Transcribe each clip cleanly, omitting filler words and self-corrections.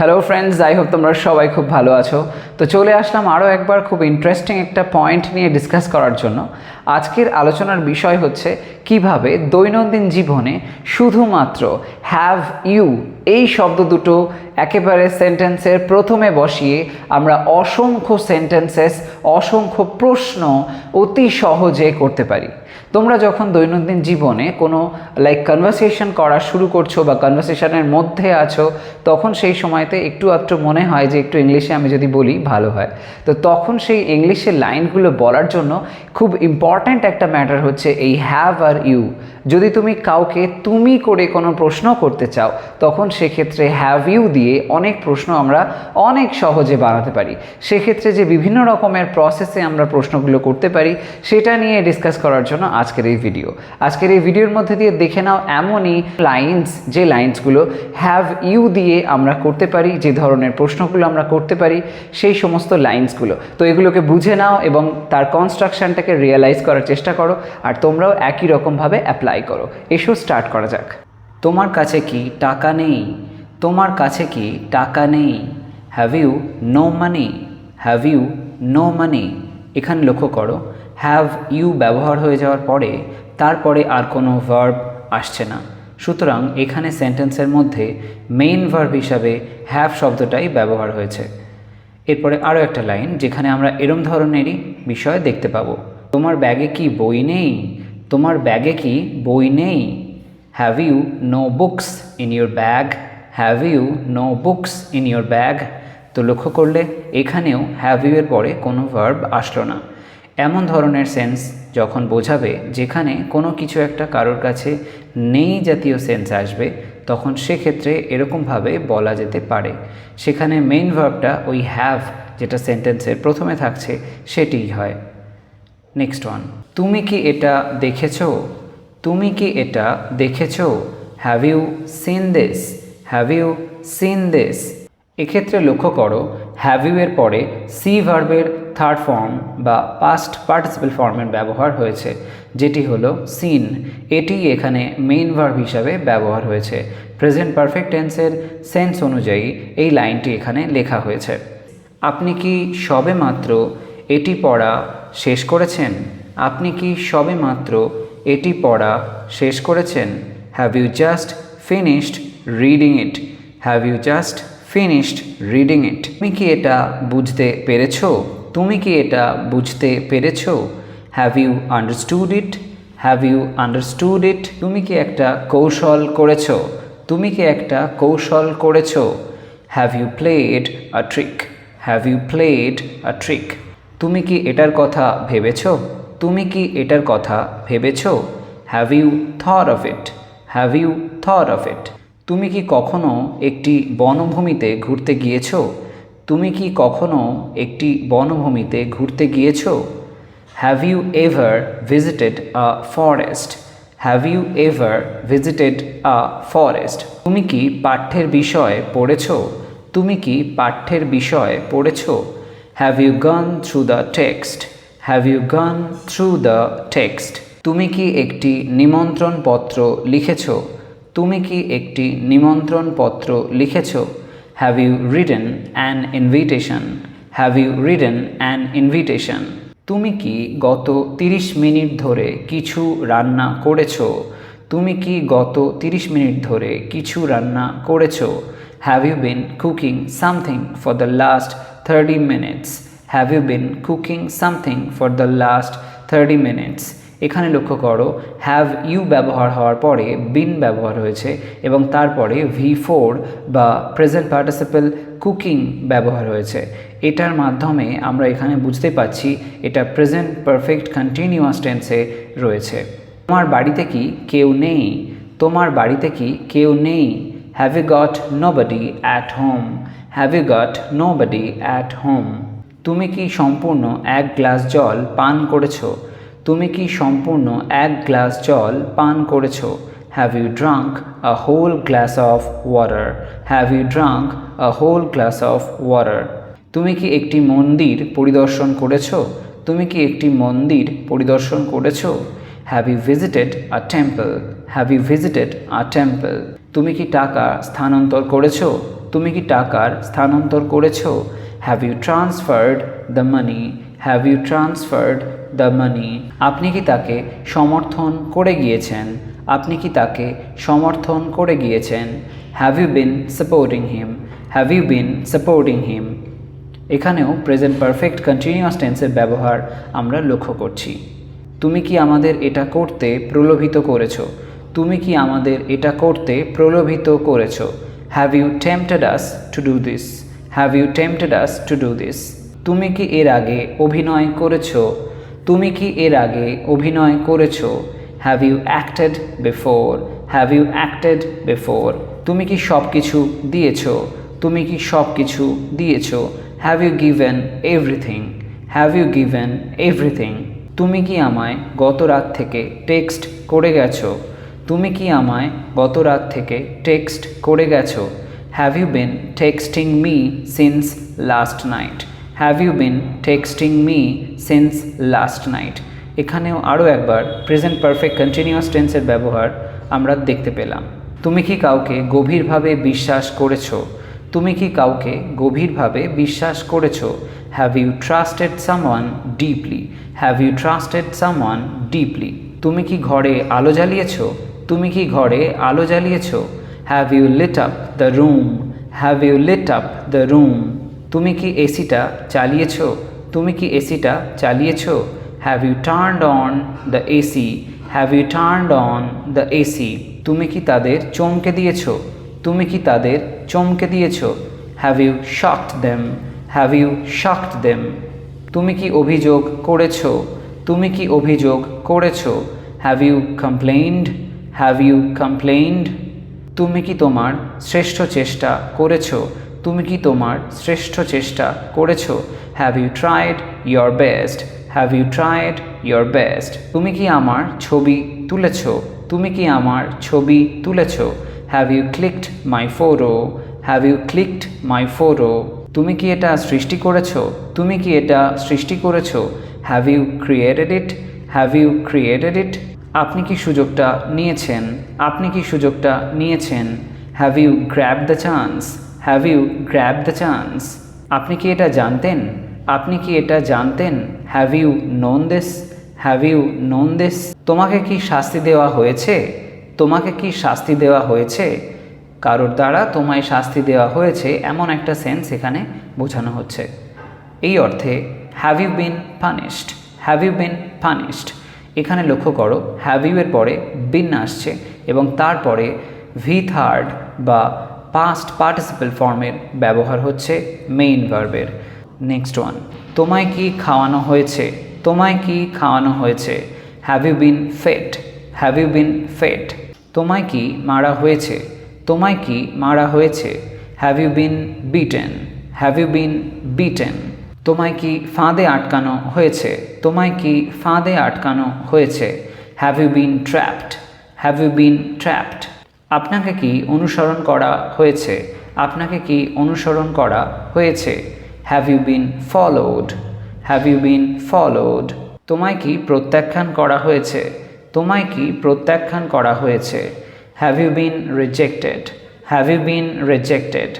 Hello friends, I hope তোমরা সবাই খুব ভালো আছো। তো চলে আসলাম আরও একবার খুব ইন্টারেস্টিং একটা পয়েন্ট নিয়ে ডিসকাস করার জন্য। আজকের আলোচনার বিষয় হচ্ছে কিভাবে দৈনন্দিন জীবনে শুধুমাত্র হ্যাভ ইউ এই শব্দ দুটো একেবারে সেন্টেন্সের প্রথমে বসিয়ে আমরা অসংখ্য সেন্টেন্সেস, অসংখ্য প্রশ্ন অতি সহজে করতে পারি। তোমরা যখন দৈনন্দিন জীবনে কোনো কনভারসেশন করা শুরু করছো বা কনভারসেশনের মধ্যে আছো, তখন সেই সময়তে একটু আধটু মনে হয় যে একটু ইংলিশে আমি যদি বলি ভালো হয়। তো তখন সেই ইংলিশের লাইনগুলো বলার জন্য খুব ইম্পর্ট্যান্ট একটা ম্যাটার হচ্ছে এই হ্যাভ আর ইউ। যদি তুমি কাউকে তুমি করে কোনো প্রশ্ন করতে চাও, তখন সেক্ষেত্রে হ্যাভ ইউ দিয়ে অনেক প্রশ্ন আমরা অনেক সহজে বানাতে পারি। সেক্ষেত্রে যে বিভিন্ন রকমের প্রসেসে আমরা প্রশ্নগুলো করতে পারি, সেটা নিয়ে ডিসকাস করার জন্য আজকের এই ভিডিও। আজকের এই ভিডিওর মধ্যে দিয়ে দেখে নাও এমনই লাইনস, যে লাইনসগুলো হ্যাভ ইউ দিয়ে আমরা করতে পারি, যে ধরনের প্রশ্নগুলো আমরা করতে পারি সেই সমস্ত লাইনসগুলো। তো এগুলোকে বুঝে নাও এবং তার কনস্ট্রাকশনটাকে রিয়েলাইজ করার চেষ্টা করো, আর তোমরাও একই রকমভাবে অ্যাপ্লাই করো। এসো স্টার্ট করা যাক। তোমার কাছে কি টাকা নেই? তোমার কাছে কি টাকা নেই? Have you no money? Have you no money? এখানে লক্ষ্য করো, হ্যাভ ইউ ব্যবহার হয়ে যাওয়ার পরে তারপরে আর কোনো ভার্ব আসছে না। সুতরাং এখানে সেন্টেন্সের মধ্যে মেইন ভার্ব হিসাবে হ্যাভ শব্দটাই ব্যবহার হয়েছে। এরপরে আরও একটা লাইন যেখানে আমরা এরম ধরনেরই বিষয় দেখতে পাবো। তোমার ব্যাগে কি বই নেই? তোমার ব্যাগে কি বই নেই? Have you no books in your bag? Have you no books in your bag? তো লক্ষ্য করলে এখানেও হ্যাভ ইউ এর পরে কোনো ভার্ব আসলো না। এমন ধরনের সেন্স যখন বোঝাবে যেখানে কোনো কিছু একটা কারোর কাছে নেই জাতীয় সেন্স আসবে, তখন সেক্ষেত্রে এরকমভাবে বলা যেতে পারে। সেখানে মেইন ভার্বটা ওই হ্যাভ, যেটা সেন্টেন্সের প্রথমে থাকছে, সেটিই হয়। নেক্সট ওয়ান, তুমি কি এটা দেখেছো? তুমি কি এটা দেখেছো? Have you seen this? Have you seen this? এক্ষেত্রে লক্ষ্য করো, হ্যাভ ইউ এর পরে সি ভার্বের থার্ড ফর্ম বা পাস্ট পার্টিসিপল ফর্মের ব্যবহার হয়েছে, যেটি হলো সিন। এটি এখানে মেইন ভার্ব হিসাবে ব্যবহার হয়েছে। প্রেজেন্ট পারফেক্ট টেন্সের সেন্স অনুযায়ী এই লাইনটি এখানে লেখা হয়েছে। আপনি কি সবেমাত্র এটি পড়া শেষ করেছেন? আপনি কি সবেমাত্র এটি পড়া শেষ করেছেন? Have you just finished reading it? Have you just finished reading it? তুমি কি এটা বুঝতে পেরেছো? তুমি কি এটা বুঝতে পেরেছো? Have you understood it? Have you understood it? তুমি কি একটা কৌশল করেছো? তুমি কি একটা কৌশল করেছো? Have you played a trick? Have you played a trick? তুমি কি এটার কথা ভেবেছো? তুমি কি এটার কথা ভেবেছো? Have you thought of it? Have you thought of it? তুমি কি কখনো একটি বনভূমিতে ঘুরতে গিয়েছো? তুমি কি কখনো একটি বনভূমিতে ঘুরতে গিয়েছো? Have you ever visited a forest? Have you ever visited a forest? তুমি কি পাঠ্যের বিষয় পড়েছো? তুমি কি পাঠ্যের বিষয় পড়েছো? Have you gone through the text? Have you gone through the text? তুমি কি একটি নিমন্ত্রণ পত্র লিখেছো? তুমি কি একটি নিমন্ত্রণ পত্র লিখেছো? Have you written an invitation? Have you written an invitation? তুমি কি গত 30 মিনিট ধরে কিছু রান্না করেছো? তুমি কি গত 30 মিনিট ধরে কিছু রান্না করেছো? Have you been cooking something for the last 30 minutes? Have you been cooking something for the last 30 minutes? এখানে লক্ষ্য করো, হ্যাভ ইউ ব্যবহার হওয়ার পরে বিন ব্যবহার হয়েছে এবং তারপরে V4 বা প্রেজেন্ট পার্টিসিপল কুকিং ব্যবহার হয়েছে। এটার মাধ্যমে আমরা এখানে বুঝতে পারছি এটা প্রেজেন্ট পারফেক্ট কন্টিনিউয়াস টেন্সে রয়েছে। তোমার বাড়িতে কি কেউ নেই? তোমার বাড়িতে কি কেউ নেই? Have you got nobody at home? Have you got nobody at home? তুমি কি সম্পূর্ণ 1 গ্লাস জল পান করেছো? তুমি কি সম্পূর্ণ 1 গ্লাস জল পান করেছো? Have you drunk a whole glass of water? Have you drunk a whole glass of water? তুমি কি একটি মন্দির পরিদর্শন করেছো? তুমি কি একটি মন্দির পরিদর্শন করেছো? Have you visited a temple? Have you visited a temple? তুমি কি টাকা স্থানান্তর করেছো? তুমি কি টাকার স্থানান্তর করেছো? Have you transferred the money? Have you transferred the money? আপনি কি তাকে সমর্থন করে গিয়েছেন? আপনি কি তাকে সমর্থন করে গিয়েছেন? Have you been supporting him? Have you been supporting him? এখানেও প্রেজেন্ট পারফেক্ট কন্টিনিউয়াস টেন্সের ব্যবহার আমরা লক্ষ্য করছি। তুমি কি আমাদের এটা করতে প্রলোভিত করেছো? তুমি কি আমাদের এটা করতে প্রলোভিত করেছো? Have you tempted us to do this? Have you tempted us to do this? তুমি কি এর আগে অভিনয় করেছো? তুমি কি এর আগে অভিনয় করেছো? Have you acted before? Have you acted before? তুমি কি সব কিছু দিয়েছো? তুমি কি সব কিছু দিয়েছো? Have you given everything? Have you given everything? তুমি কি আমায় গত রাত থেকে টেক্সট করে গেছো? তুমি কি আমায় গত রাত থেকে টেক্সট করে গেছো? Have you been texting me since last night? Have you been texting me since last night? এখানেও আরও একবার প্রেজেন্ট পারফেক্ট কন্টিনিউয়াস টেন্সের ব্যবহার আমরা দেখতে পেলাম। তুমি কি কাউকে গভীরভাবে বিশ্বাস করেছো? তুমি কি কাউকে গভীরভাবে বিশ্বাস করেছো? Have you trusted someone deeply? Have you trusted someone deeply? তুমি কি ঘরে আলো জ্বালিয়েছো? তুমি কি ঘরে আলো জ্বালিয়েছো? Have you lit up the room? Have you lit up the room? তুমি কি এসিটা চালিয়েছো? তুমি কি এসিটা চালিয়েছো? Have you turned on the AC? Have you turned on the AC? তুমি কি তাদের চমকে দিয়েছো? তুমি কি তাদের চমকে দিয়েছো? Have you shocked them? Have you shocked them? তুমি কি অভিযোগ করেছো? তুমি কি অভিযোগ করেছো? Have you complained? Have you complained? তুমি কি তোমার শ্রেষ্ঠ চেষ্টা করেছো? তুমি কি তোমার শ্রেষ্ঠ চেষ্টা করেছো? Have you tried your best? Have you tried your best? তুমি কি আমার ছবি তুলেছো? তুমি কি আমার ছবি তুলেছো? Have you clicked my photo? Have you clicked my photo? তুমি কি এটা সৃষ্টি করেছো? তুমি কি এটা সৃষ্টি করেছো? Have you created it? Have you created it? আপনি কি সুযোগটা নিয়েছেন? আপনি কি সুযোগটা নিয়েছেন? Have you grab the chance? Have you grab the chance? আপনি কি এটা জানতেন? আপনি কি এটা জানতেন? Have you known this? Have you known this? তোমাকে কি শাস্তি দেওয়া হয়েছে? তোমাকে কি শাস্তি দেওয়া হয়েছে? কারোর দ্বারা তোমায় শাস্তি দেওয়া হয়েছে এমন একটা সেন্স এখানে বোঝানো হচ্ছে। এই অর্থে have you been punished? Have you been punished? এখানে লক্ষ্য করো হ্যাভ ইউ এর পরে বিন আসছে এবং তারপরে ভি থার্ড বা পাস্ট পার্টিসিপল ফর্মের ব্যবহার হচ্ছে মেইন ভার্বের। নেক্সট ওয়ান, তোমায় কি খাওয়ানো হয়েছে? তোমায় কি খাওয়ানো হয়েছে? Have you been fed? Have you been fed? তোমায় কি মারা হয়েছে? তোমায় কি মারা হয়েছে? Have you been beaten? Have you been beaten? তোমায় কি ফাঁদে আটকানো হয়েছে? তোমায় কি ফাঁদে আটকানো হয়েছে? Have you been trapped? Have you been trapped? আপনাকে কি অনুসরণ করা হয়েছে? আপনাকে কি অনুসরণ করা হয়েছে? Have you been followed? Have you been followed? তোমায় কি প্রত্যাখ্যান করা হয়েছে? তোমায় কি প্রত্যাখ্যান করা হয়েছে? Have you been rejected? Have you been rejected?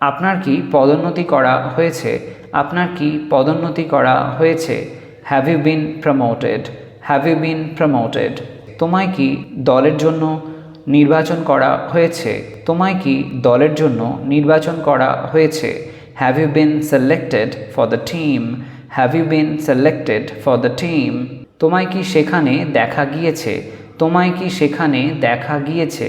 আপনার কি পদোন্নতি করা হয়েছে? আপনার কি পদোন্নতি করা হয়েছে? Have you been promoted? Have you been promoted? তোমায় কি দলের জন্য নির্বাচন করা হয়েছে? তোমায় কি দলের জন্য নির্বাচন করা হয়েছে? Have you been selected for the team? Have you been selected for the team? তোমায় কি সেখানে দেখা গিয়েছে? তোমায় কি সেখানে দেখা গিয়েছে?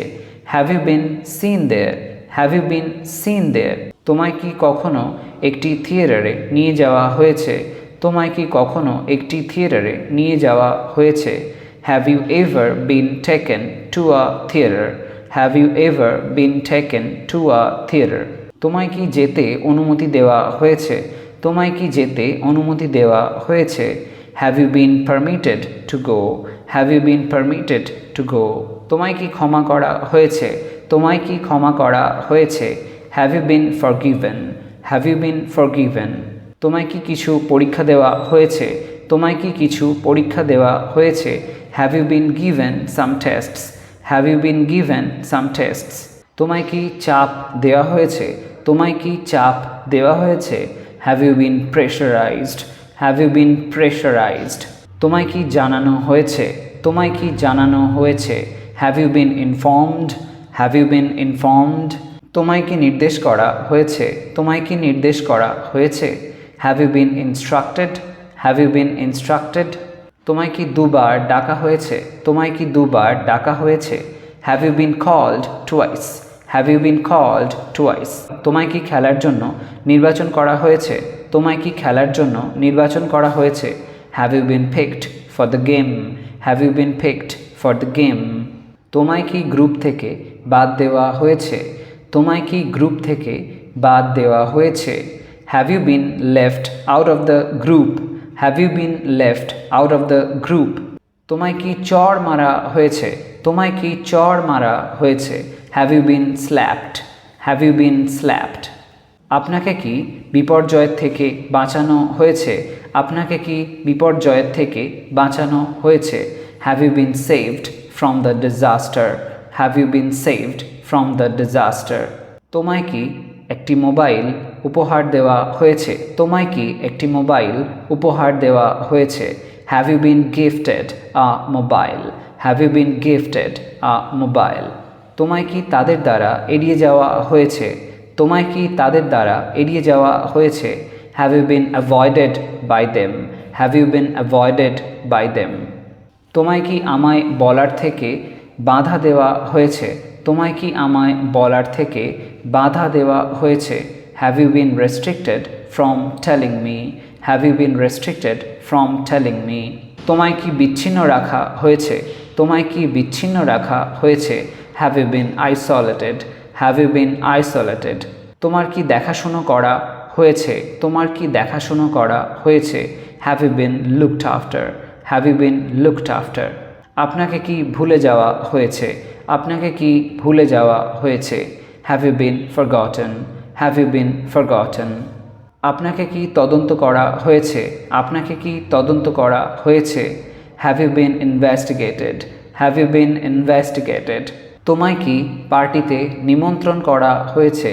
Have you been seen there? Have you been seen there? তোমায় কি কখনো একটি থিয়েটারে নিয়ে যাওয়া হয়েছে? তোমায় কি কখনো একটি থিয়েটারে নিয়ে যাওয়া হয়েছে? Have you ever been taken to a theatre? Have you ever been taken to a theatre? তোমায় কি যেতে অনুমতি দেওয়া হয়েছে? তোমায় কি যেতে অনুমতি দেওয়া হয়েছে? Have you been permitted to go? Have you been permitted to go? তোমায় কি ক্ষমা করা হয়েছে? তোমায় কি ক্ষমা করা হয়েছে? Have you been forgiven? Have you been forgiven? তোমায় কি কিছু পরীক্ষা দেওয়া হয়েছে? তোমায় কি কিছু পরীক্ষা দেওয়া হয়েছে? Have you been given some tests? Have you been given some tests? তোমায় কি চাপ দেওয়া হয়েছে? তোমায় কি চাপ দেওয়া হয়েছে? Have you been pressurised? Have you been pressurised? তোমায় কি জানানো হয়েছে? তোমায় কি জানানো হয়েছে? Have you been informed? Have you been informed? তোমায় কি নির্দেশ করা হয়েছে? তোমায় কি নির্দেশ করা হয়েছে? Have you been instructed? Have you been instructed? তোমায় কি দুবার ডাকা হয়েছে? তোমায় কি দুবার ডাকা হয়েছে? Have you been called twice? Have you been called twice? তোমায় কি খেলার জন্য নির্বাচন করা হয়েছে? তোমায় কি খেলার জন্য নির্বাচন করা হয়েছে? Have you been picked for the game? Have you been picked for the game? তোমায় কি গ্রুপ থেকে বাদ দেওয়া হয়েছে? তোমায় কি গ্রুপ থেকে বাদ দেওয়া হয়েছে? Have you been left out of the group? Have you been left out of the group? তোমায় কি চড় মারা হয়েছে? তোমায় কি চড় মারা হয়েছে? Have you been slapped? Have you been slapped? আপনাকে কি বিপর্যয়ের থেকে বাঁচানো হয়েছে? আপনাকে কি বিপর্যয়ের থেকে বাঁচানো হয়েছে? Have you been saved from the disaster? Have you been saved from the disaster? তোমায় কি একটি মোবাইল উপহার দেওয়া হয়েছে? তোমায় কি একটি মোবাইল উপহার দেওয়া হয়েছে? Have you been gifted a mobile? Have you been gifted a mobile? তোমায় কি তাদের দ্বারা এড়িয়ে যাওয়া হয়েছে? তোমায় কি তাদের দ্বারা এড়িয়ে যাওয়া হয়েছে? Have you been avoided by them? Have you been avoided by them? তোমায় কি আমায় বলার থেকে বাধা দেওয়া হয়েছে? তোমায় কি আমায় বলার থেকে বাধা দেওয়া হয়েছে? Have you been restricted from telling me? Have you been restricted from telling me? তোমায় কি বিচ্ছিন্ন রাখা হয়েছে? তোমায় কি বিচ্ছিন্ন রাখা হয়েছে? Have you been isolated? Have you been isolated? তোমার কি দেখাশুনো করা হয়েছে? তোমার কি দেখাশুনো করা হয়েছে? Have you been looked after? Have you been looked after? আপনাকে কি ভুলে যাওয়া হয়েছে? আপনাকে কি ভুলে যাওয়া হয়েছে? Have you been forgotten? Have you been forgotten? আপনাকে কি তদন্ত করা হয়েছে? আপনাকে কি তদন্ত করা হয়েছে? Have you been investigated? Have you been investigated? তোমায় কি পার্টিতে নিমন্ত্রণ করা হয়েছে?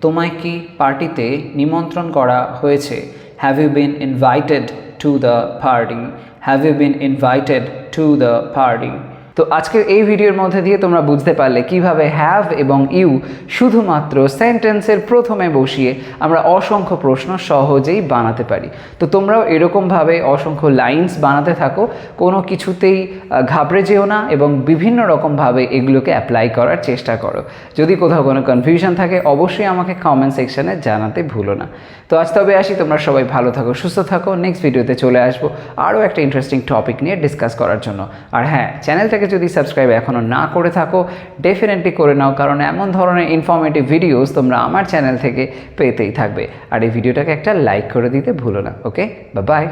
তোমায় কি পার্টিতে নিমন্ত্রণ করা হয়েছে? Have you been invited to the party? Have you been invited to the party? তো আজকের এই ভিডিওর মধ্যে দিয়ে তোমরা বুঝতে পারলে কিভাবে হ্যাভ এবং ইউ শুধুমাত্র সেন্টেন্সের প্রথমে বসিয়ে আমরা অসংখ্য প্রশ্ন সহজেই বানাতে পারি। তো তোমরাও এরকমভাবে অসংখ্য লাইনস বানাতে থাকো, কোনো কিছুতেই ঘাবড়ে যেও না এবং বিভিন্ন রকমভাবে এগুলোকে অ্যাপ্লাই করার চেষ্টা করো। যদি কোথাও কোনো কনফিউশন থাকে অবশ্যই আমাকে কমেন্ট সেকশনে জানাতে ভুলো না। তো আজ তবে আসি, তোমরা সবাই ভালো থাকো, সুস্থ থাকো। নেক্সট ভিডিওতে চলে আসবো আরও একটা ইন্টারেস্টিং টপিক নিয়ে ডিসকাস করার জন্য। আর হ্যাঁ, চ্যানেলটাকে যদি সাবস্ক্রাইব এখনও না করে থাকো ডেফিনেটলি করে নাও, কারণ এমন ধরনের ইনফরমেটিভ ভিডিওস তোমরা আমার চ্যানেল থেকে পেতেই থাকবে। আর এই ভিডিওটাকে একটা লাইক করে দিতে ভুলো না। ওকে, বাই বাই।